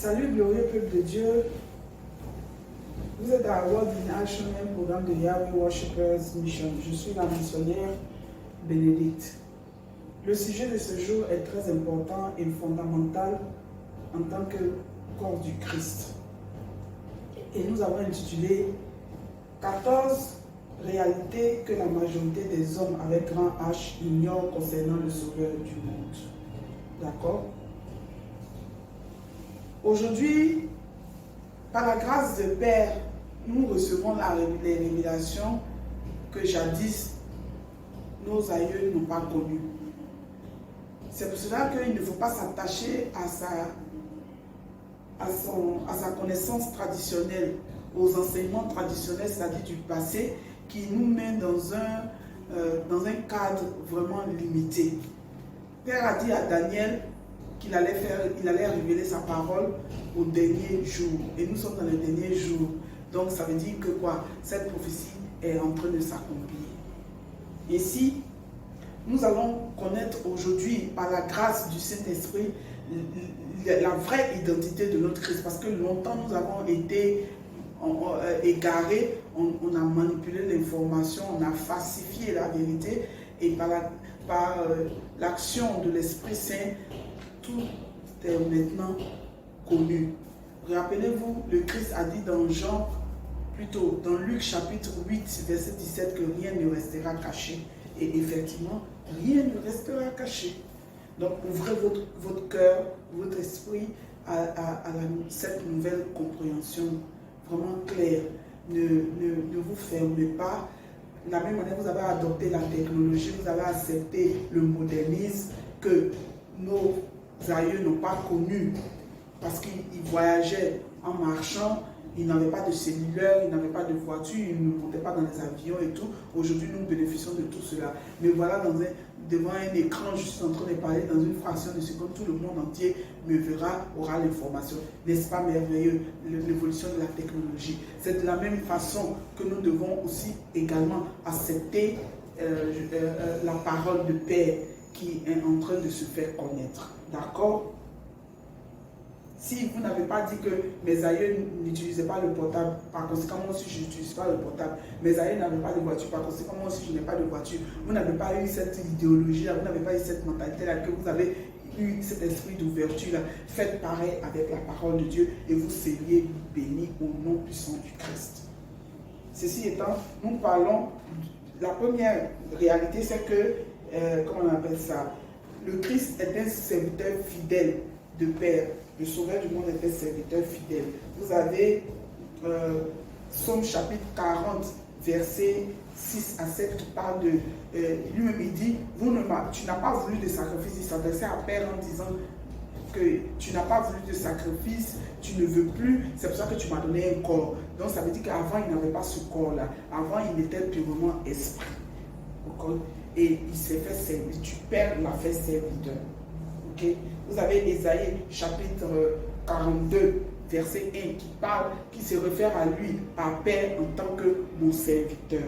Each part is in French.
Salut glorieux peuple de Dieu. Vous êtes à World Nation, un programme de Yahweh Worshippers Mission. Je suis la missionnaire Bénédicte. Le sujet de ce jour est très important et fondamental en tant que corps du Christ. Et nous avons intitulé 14 réalités que la majorité des hommes avec grand H ignorent concernant le Sauveur du monde. D'accord? Aujourd'hui, par la grâce de Père, nous recevons les révélations que jadis nos aïeux n'ont pas connues. C'est pour cela qu'il ne faut pas s'attacher à sa connaissance traditionnelle, aux enseignements traditionnels, c'est-à-dire du passé, qui nous met dans un cadre vraiment limité. Père a dit à Daniel qu'il allait révéler sa parole au dernier jour. Et nous sommes dans le dernier jour. Donc ça veut dire que quoi? Cette prophétie est en train de s'accomplir. Ici, nous allons connaître aujourd'hui, par la grâce du Saint-Esprit, la vraie identité de notre Christ. Parce que longtemps, nous avons été égarés, on a manipulé l'information, on a falsifié la vérité. Et par l'action de l'Esprit Saint, tout est maintenant connu. Rappelez-vous, le Christ a dit dans dans Luc chapitre 8, verset 17, que rien ne restera caché. Et effectivement, rien ne restera caché. Donc, ouvrez votre cœur, votre esprit à cette nouvelle compréhension vraiment claire. Ne vous fermez pas. De la même manière, vous avez adopté la technologie, vous avez accepté le modernisme que nos aïeux n'ont pas connu parce qu'ils voyageaient en marchant, ils n'avaient pas de cellulaire, ils n'avaient pas de voiture, ils ne montaient pas dans les avions et tout. Aujourd'hui, nous bénéficions de tout cela. Mais voilà, devant un écran, je suis en train de parler dans une fraction de seconde, tout le monde entier me verra, aura l'information. N'est-ce pas merveilleux, l'évolution de la technologie? C'est de la même façon que nous devons aussi également accepter la parole de Père qui est en train de se faire connaître. D'accord? Si vous n'avez pas dit que mes aïeux n'utilisaient pas le portable, par conséquent, moi aussi je n'utilise pas le portable. Mes aïeux n'avaient pas de voiture, par conséquent, moi aussi je n'ai pas de voiture. Vous n'avez pas eu cette idéologie-là, vous n'avez pas eu cette mentalité-là, que vous avez eu cet esprit d'ouverture-là. Faites pareil avec la parole de Dieu et vous seriez bénis au nom puissant du Christ. Ceci étant, nous parlons, la première réalité, c'est que, comment on appelle ça? Le Christ est un serviteur fidèle de Père. Le Sauveur du monde est un serviteur fidèle. Vous avez Psaume chapitre 40, versets 6 à 7 qui parle de... lui-même il dit, tu n'as pas voulu de sacrifice. Il s'adressait à Père en disant que tu n'as pas voulu de sacrifice, tu ne veux plus, c'est pour ça que tu m'as donné un corps. Donc ça veut dire qu'avant il n'avait pas ce corps-là. Avant il était purement esprit. Et il s'est fait servir. Père l'a fait serviteur. Okay? Vous avez Ésaïe chapitre 42, verset 1 qui se réfère à lui, à Père en tant que mon serviteur.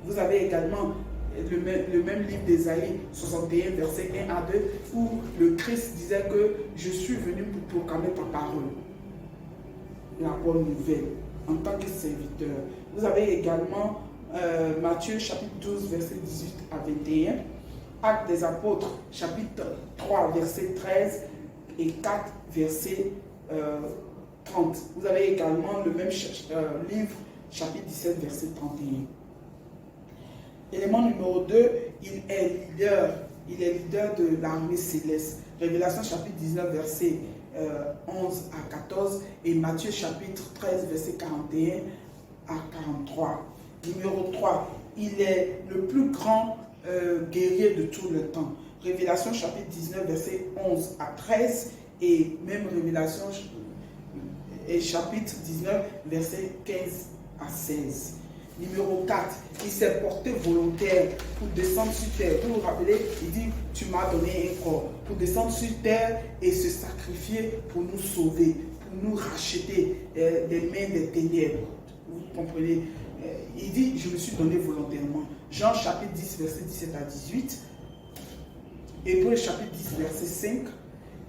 Vous avez également le même livre d'Ésaïe 61, verset 1 à 2, où le Christ disait que je suis venu pour proclamer ta parole. La bonne nouvelle, en tant que serviteur. Vous avez également Matthieu chapitre 12, verset 18 à 21. Actes des apôtres, chapitre 3, verset 13 et 4, verset 30. Vous avez également le même livre, chapitre 17, verset 31. Élément numéro 2, il est leader de l'armée céleste. Révélation chapitre 19, verset 11 à 14 et Matthieu chapitre 13, verset 41 à 43. Numéro 3, il est le plus grand guerrier de tout le temps. Révélation chapitre 19 verset 11 à 13 et même Révélation chapitre 19 verset 15 à 16. Numéro 4, il s'est porté volontaire pour descendre sur terre. Vous vous rappelez, il dit, tu m'as donné un corps pour descendre sur terre et se sacrifier pour nous sauver, pour nous racheter des mains des ténèbres. Vous comprenez? Il dit, je me suis donné volontairement. Jean chapitre 10, verset 17 à 18. Hébreux chapitre 10, verset 5.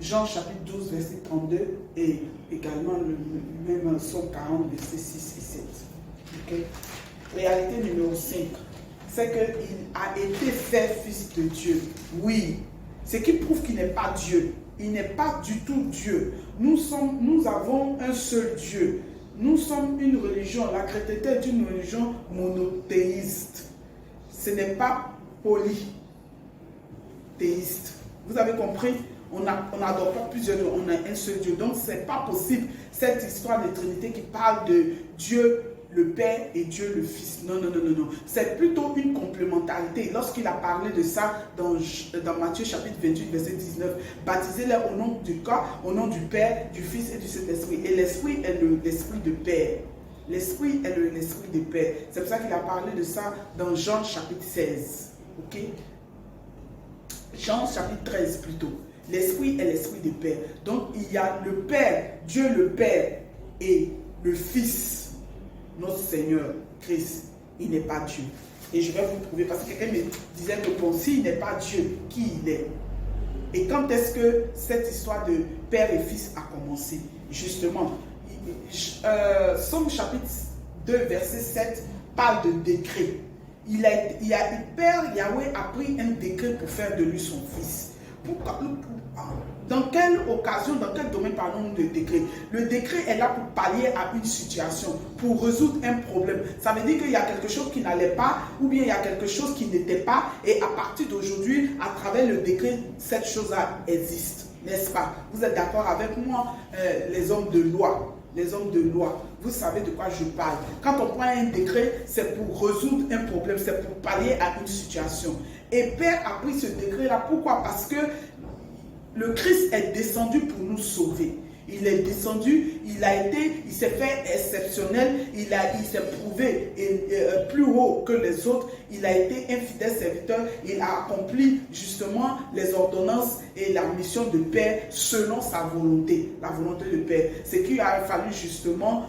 Jean chapitre 12, verset 32 et également le même Psaume 40, verset 6 et 7. Okay? Réalité numéro 5, c'est qu'il a été fait fils de Dieu. Oui, ce qui prouve qu'il n'est pas Dieu. Il n'est pas du tout Dieu. Nous avons un seul Dieu. Nous sommes une religion. La chrétienté est une religion monothéiste. Ce n'est pas polythéiste. Vous avez compris? On n'adore pas plusieurs dieux, on a un seul Dieu. Donc, ce n'est pas possible, cette histoire de Trinité qui parle de Dieu le Père et Dieu le Fils. Non, non, non, non, non. C'est plutôt une complémentarité. Lorsqu'il a parlé de ça dans Matthieu chapitre 28, verset 19, baptisez-les au nom du corps, au nom du Père, du Fils et du Saint-Esprit. Et l'Esprit est l'Esprit de Père. L'Esprit est l'Esprit de Père. C'est pour ça qu'il a parlé de ça dans Jean chapitre 16. Ok? Jean chapitre 13 plutôt. L'Esprit est l'Esprit de Père. Donc il y a le Père, Dieu le Père et le Fils, notre Seigneur Christ. Il n'est pas Dieu. Et je vais vous prouver, parce que quelqu'un me disait que bon, s'il n'est pas Dieu, qui il est? Et quand est-ce que cette histoire de Père et Fils a commencé? Justement, Psaume chapitre 2, verset 7 parle de décret. Père Yahweh a pris un décret pour faire de lui son fils. Dans quelle occasion, dans quel domaine parlons-nous de décret? Le décret est là pour pallier à une situation, pour résoudre un problème. Ça veut dire qu'il y a quelque chose qui n'allait pas, ou bien il y a quelque chose qui n'était pas, et à partir d'aujourd'hui, à travers le décret, cette chose-là existe, n'est-ce pas? Vous êtes d'accord avec moi, les hommes de loi? Les hommes de loi, vous savez de quoi je parle. Quand on prend un décret, c'est pour résoudre un problème, c'est pour pallier à une situation. Et Père a pris ce décret-là. Pourquoi? Parce que le Christ est descendu pour nous sauver. Il est descendu, il s'est fait exceptionnel, il s'est prouvé plus haut que les autres, il a été un fidèle serviteur, il a accompli justement les ordonnances et la mission de Père selon sa volonté, la volonté de Père. C'est qu'il a fallu justement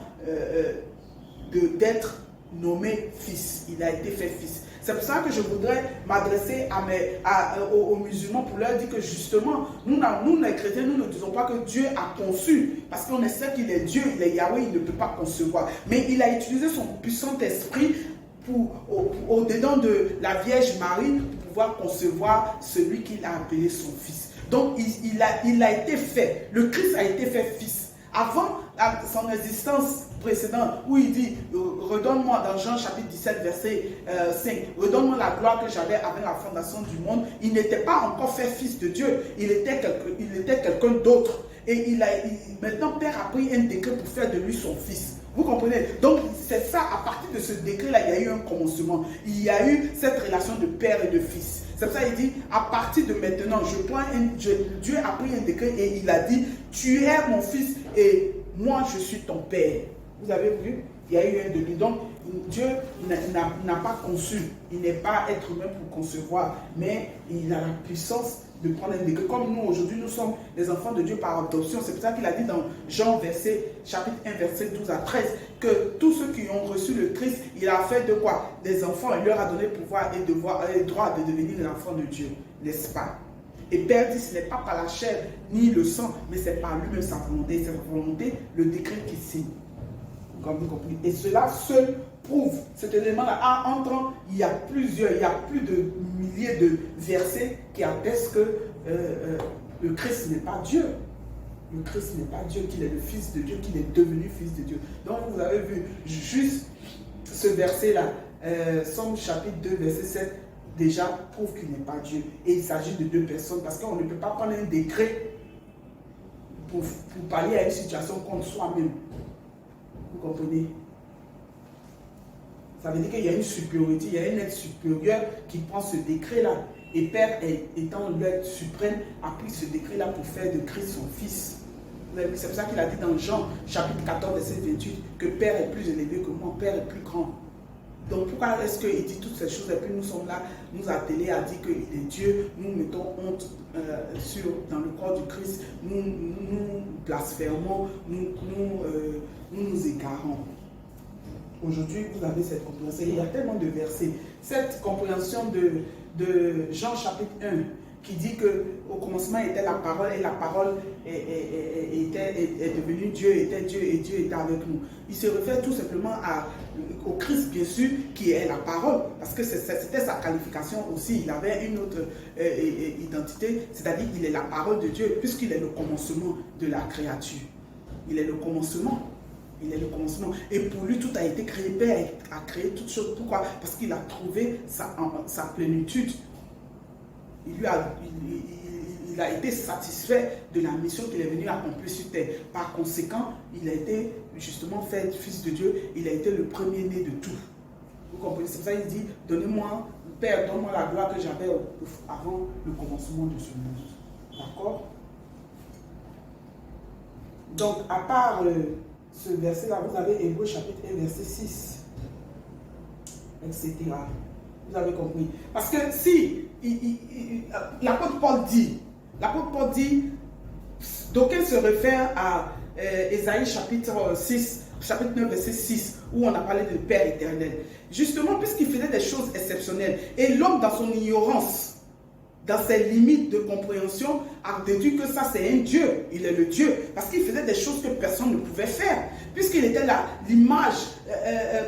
d'être nommé fils, il a été fait fils. C'est pour ça que je voudrais m'adresser aux musulmans pour leur dire que justement, nous les chrétiens, nous ne disons pas que Dieu a conçu, parce qu'on sait qu'il est Dieu, il est Yahweh, il ne peut pas concevoir. Mais il a utilisé son puissant esprit au-dedans de la Vierge Marie pour pouvoir concevoir celui qu'il a appelé son fils. Donc il a été fait, le Christ a été fait fils. Avant son existence précédente, où il dit, redonne-moi dans Jean chapitre 17, verset 5, redonne-moi la gloire que j'avais avec la fondation du monde, il n'était pas encore fait fils de Dieu, il était quelqu'un d'autre. Et maintenant, Père a pris un décret pour faire de lui son fils. Vous comprenez? Donc, c'est ça, à partir de ce décret-là, il y a eu un commencement. Il y a eu cette relation de père et de fils. C'est pour ça qu'il dit, à partir de maintenant, Dieu a pris un décret et il a dit, tu es mon fils et moi, je suis ton père. Vous avez vu? Il y a eu un décret. Donc, Dieu n'a pas conçu. Il n'est pas être humain pour concevoir, mais il a la puissance de prendre un décret. Comme nous, aujourd'hui, nous sommes les enfants de Dieu par adoption. C'est pour ça qu'il a dit dans Jean chapitre 1, verset 12 à 13, que tous ceux qui ont reçu le Christ, il a fait de quoi? Des enfants. Il leur a donné pouvoir et droit de devenir les enfants de Dieu. N'est-ce pas? Et Père dit, ce n'est pas par la chair ni le sang, mais c'est par lui-même sa volonté. C'est sa volonté, le décret qui signe. Comme vous comprenez. Et cela seul prouve cet élément-là. En entrant, il y a plus de milliers de versets qui attestent que le Christ n'est pas Dieu. Le Christ n'est pas Dieu, qu'il est le Fils de Dieu, qu'il est devenu Fils de Dieu. Donc vous avez vu juste ce verset-là, Psaume chapitre 2, verset 7, déjà prouve qu'il n'est pas Dieu. Et il s'agit de deux personnes, parce qu'on ne peut pas prendre un décret pour pallier à une situation contre soi-même. Vous comprenez? Ça veut dire qu'il y a une supériorité, il y a un être supérieur qui prend ce décret-là. Et Père, étant l'être suprême, a pris ce décret-là pour faire de Christ son Fils. C'est pour ça qu'il a dit dans Jean, chapitre 14, verset 28, que Père est plus élevé que moi, Père est plus grand. Donc pourquoi est-ce qu'il dit toutes ces choses et puis nous sommes là, nous attelés à dire qu'il est Dieu, nous mettons honte dans le corps du Christ, nous blasphémons, nous égarons. Aujourd'hui, vous avez cette compréhension. Il y a tellement de versets. Cette compréhension de Jean chapitre 1, qui dit qu'au commencement était la parole et la parole est devenue Dieu, était Dieu et Dieu était avec nous. Il se réfère tout simplement au Christ, bien sûr, qui est la parole, parce que c'était sa qualification aussi. Il avait une autre identité, c'est-à-dire qu'il est la parole de Dieu, puisqu'il est le commencement de la créature. Il est le commencement. Il est le commencement. Et pour lui, tout a été créé. Père a créé toutes choses. Pourquoi? Parce qu'il a trouvé sa plénitude. Il a été satisfait de la mission qu'il est venu accomplir sur terre. Par conséquent, il a été justement fait fils de Dieu. Il a été le premier-né de tout. Vous comprenez? C'est pour ça qu'il dit, donnez-moi, Père, donne-moi la gloire que j'avais avant le commencement de ce monde. D'accord? Donc, à part ce verset-là, vous avez Hébreux chapitre 1, verset 6, etc. Vous avez compris. Parce que si l'apôtre Paul dit, d'aucuns se réfèrent à Ésaïe chapitre 9, verset 6, où on a parlé de Père éternel. Justement, puisqu'il faisait des choses exceptionnelles, et l'homme dans son ignorance, dans ses limites de compréhension, a déduit que ça c'est un Dieu. Il est le Dieu. Parce qu'il faisait des choses que personne ne pouvait faire. Puisqu'il était là, l'image,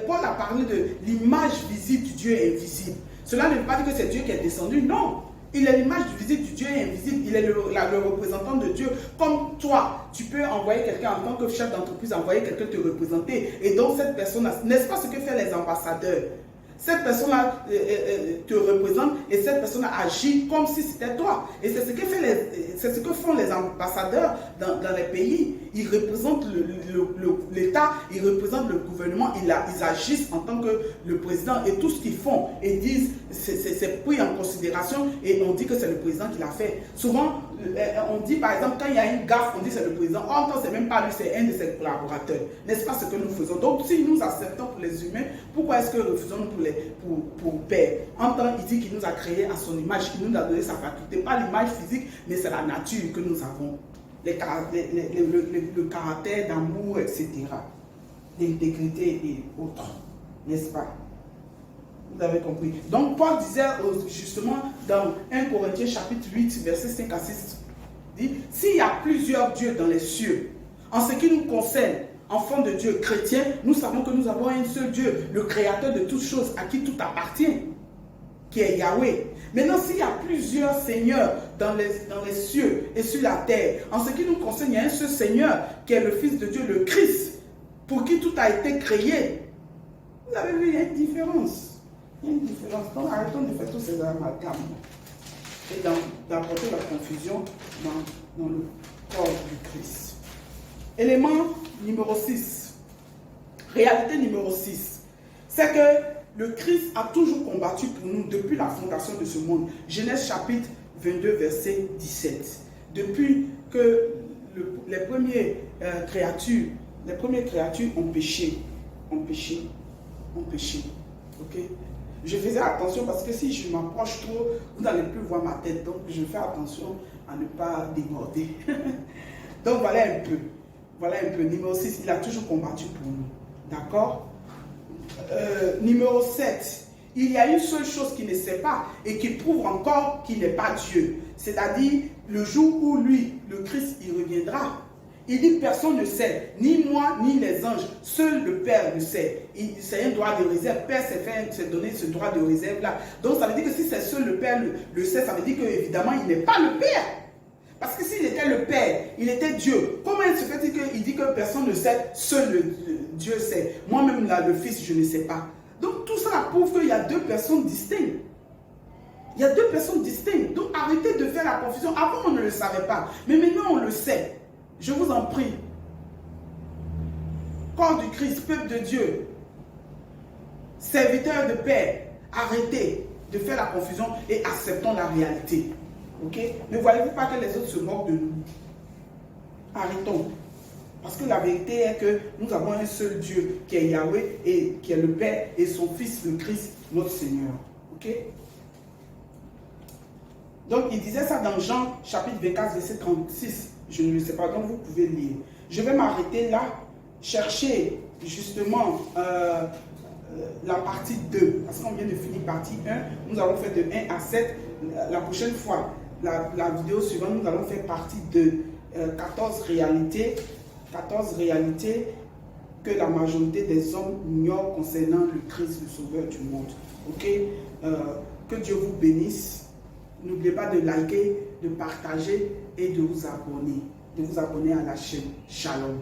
Paul a parlé de l'image visible du Dieu invisible. Cela ne veut pas dire que c'est Dieu qui est descendu, non. Il est l'image visible du Dieu invisible. Il est le représentant de Dieu. Comme toi, tu peux envoyer quelqu'un en tant que chef d'entreprise, envoyer quelqu'un te représenter. Et donc cette personne, n'est-ce pas ce que font les ambassadeurs? Cette personne-là te représente et cette personne agit comme si c'était toi. Et c'est ce que font les ambassadeurs dans les pays. Ils représentent l'État, ils représentent le gouvernement, ils agissent en tant que le président et tout ce qu'ils font. Ils disent, c'est pris en considération et on dit que c'est le président qui l'a fait. Souvent, on dit par exemple, quand il y a une gaffe, on dit c'est le président. Or, quand c'est même pas lui, c'est un de ses collaborateurs. N'est-ce pas ce que nous faisons? Donc, si nous acceptons pour les humains, pourquoi est-ce que refusons-nous pour Père? En temps, il dit qu'il nous a créés à son image, qu'il nous a donné sa faculté. Pas l'image physique, mais c'est la nature que nous avons. Le caractère d'amour, etc. L'intégrité et autres. N'est-ce pas? Vous avez compris. Donc, Paul disait justement dans 1 Corinthiens chapitre 8, verset 5 à 6, dit, s'il y a plusieurs dieux dans les cieux, en ce qui nous concerne, enfants de Dieu, chrétiens, nous savons que nous avons un seul Dieu, le créateur de toutes choses, à qui tout appartient, qui est Yahweh. Maintenant, s'il y a plusieurs seigneurs dans les cieux et sur la terre, en ce qui nous concerne, il y a un seul Seigneur, qui est le Fils de Dieu, le Christ, pour qui tout a été créé. Vous avez vu, il y a une différence. Il y a une différence. Donc, arrêtons de faire tous ces amalgames et d'apporter la confusion dans le corps du Christ. Élément numéro 6. Réalité numéro 6. C'est que le Christ a toujours combattu pour nous depuis la fondation de ce monde. Genèse chapitre 22, verset 17. Depuis que les premières créatures ont péché. Ok? Je faisais attention parce que si je m'approche trop, vous n'allez plus voir ma tête. Donc, je fais attention à ne pas déborder. Donc, voilà un peu. Voilà un peu. Numéro 6, il a toujours combattu pour nous. D'accord? Numéro 7. Il y a une seule chose qu'il ne sait pas et qui prouve encore qu'il n'est pas Dieu. C'est-à-dire, le jour où lui, le Christ, il reviendra. Il dit personne ne sait, ni moi, ni les anges, seul le Père le sait. C'est un droit de réserve. Père s'est donné ce droit de réserve-là. Donc ça veut dire que si c'est seul le Père le sait, ça veut dire qu'évidemment, il n'est pas le Père. Parce que s'il était le Père, il était Dieu. Comment il se fait-il qu'il dit que personne ne sait, seul Dieu sait? Moi-même, là, le Fils, je ne sais pas. Donc tout ça prouve qu'il y a deux personnes distinctes. Il y a deux personnes distinctes. Donc arrêtez de faire la confusion. Avant, on ne le savait pas. Mais maintenant, on le sait. Je vous en prie. Corps du Christ, peuple de Dieu, serviteur de paix, arrêtez de faire la confusion et acceptons la réalité. Ok? Ne voyez-vous pas que les autres se moquent de nous? Arrêtons. Parce que la vérité est que nous avons un seul Dieu qui est Yahweh et qui est le Père et son Fils, le Christ, notre Seigneur. Ok? Donc il disait ça dans Jean chapitre 24, verset 36. Je ne le sais pas, donc vous pouvez lire. Je vais m'arrêter là, chercher justement la partie 2, parce qu'on vient de finir partie 1, nous avons fait de 1 à 7. La prochaine fois, la vidéo suivante, nous allons faire partie de 14 réalités que la majorité des hommes ignorent concernant le Christ, le Sauveur du monde. Ok? Que Dieu vous bénisse. N'oubliez pas de liker, de partager et de vous abonner à la chaîne. Shalom.